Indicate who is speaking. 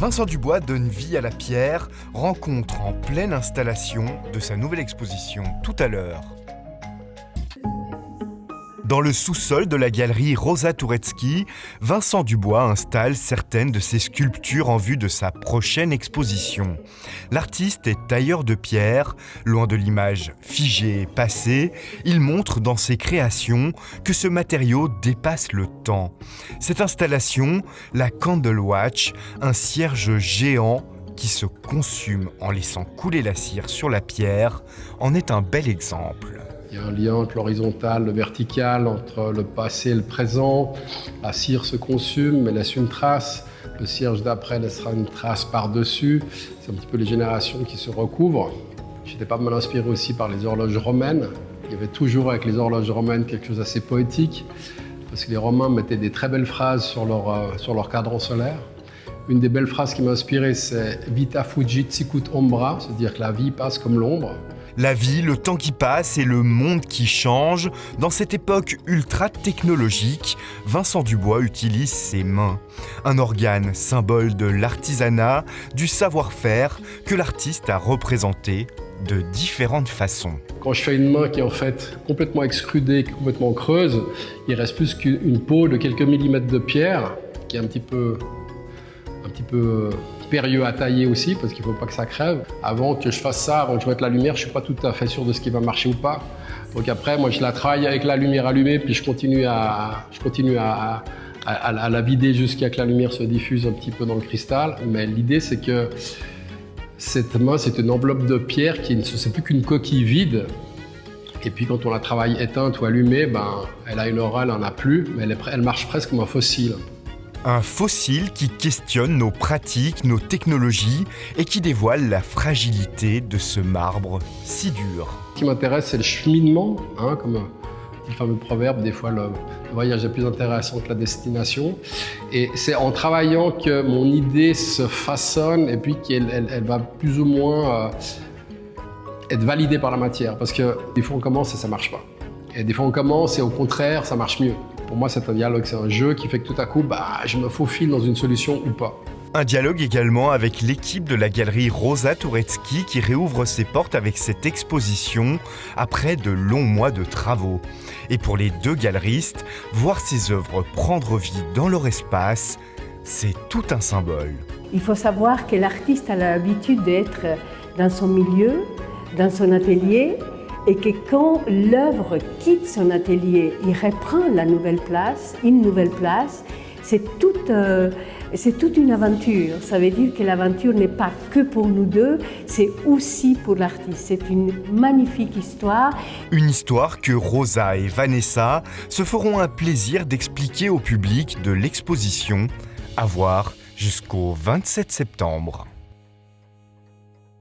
Speaker 1: Vincent Dubois donne vie à la pierre, rencontre en pleine installation de sa nouvelle exposition tout à l'heure. Dans le sous-sol de la galerie Rosa Turecki, Vincent Dubois installe certaines de ses sculptures en vue de sa prochaine exposition. L'artiste est tailleur de pierre, loin de l'image figée et passée, il montre dans ses créations que ce matériau dépasse le temps. Cette installation, la Candle Watch, un cierge géant qui se consume en laissant couler la cire sur la pierre, en est un bel exemple.
Speaker 2: Il y a un lien entre l'horizontal, le vertical, entre le passé et le présent. La cire se consume, mais laisse une trace. Le cierge d'après laissera une trace par-dessus. C'est un petit peu les générations qui se recouvrent. J'étais pas mal inspiré aussi par les horloges romaines. Il y avait toujours avec les horloges romaines quelque chose d'assez poétique, parce que les Romains mettaient des très belles phrases sur leur cadran solaire. Une des belles phrases qui m'a inspiré, c'est « Vita fugit sicut ombra », c'est-à-dire que la vie passe comme l'ombre.
Speaker 1: La vie, le temps qui passe et le monde qui change. Dans cette époque ultra technologique, Vincent Dubois utilise ses mains. Un organe symbole de l'artisanat, du savoir-faire que l'artiste a représenté de différentes façons.
Speaker 2: Quand je fais une main qui est en fait complètement extrudée, complètement creuse, il reste plus qu'une peau de quelques millimètres de pierre qui est un petit peu périlleux à tailler aussi parce qu'il ne faut pas que ça crève. Avant que je fasse ça, avant que je mette la lumière, je ne suis pas tout à fait sûr de ce qui va marcher ou pas. Donc après, moi je la travaille avec la lumière allumée puis je continue à la vider jusqu'à ce que la lumière se diffuse un petit peu dans le cristal. Mais l'idée c'est que cette main, c'est une enveloppe de pierre qui ne c'est plus qu'une coquille vide. Et puis quand on la travaille éteinte ou allumée, elle a une aura, elle n'en a plus, mais elle marche presque comme un fossile.
Speaker 1: Un fossile qui questionne nos pratiques, nos technologies et qui dévoile la fragilité de ce marbre si dur.
Speaker 2: Ce qui m'intéresse, c'est le cheminement, comme le fameux proverbe, des fois le voyage est plus intéressant que la destination. Et c'est en travaillant que mon idée se façonne et puis qu'elle va plus ou moins être validée par la matière. Parce que des fois on commence et ça ne marche pas. Et des fois on commence et au contraire ça marche mieux. Pour moi, c'est un dialogue, c'est un jeu qui fait que tout à coup, je me faufile dans une solution ou pas.
Speaker 1: Un dialogue également avec l'équipe de la galerie Rosa Turecki qui réouvre ses portes avec cette exposition après de longs mois de travaux. Et pour les deux galeristes, voir ces œuvres prendre vie dans leur espace, c'est tout un symbole.
Speaker 3: Il faut savoir que l'artiste a l'habitude d'être dans son milieu, dans son atelier, et que quand l'œuvre quitte son atelier, il reprend une nouvelle place, c'est toute une aventure. Ça veut dire que l'aventure n'est pas que pour nous deux, c'est aussi pour l'artiste. C'est une magnifique histoire.
Speaker 1: Une histoire que Rosa et Vanessa se feront un plaisir d'expliquer au public de l'exposition, à voir jusqu'au 27 septembre.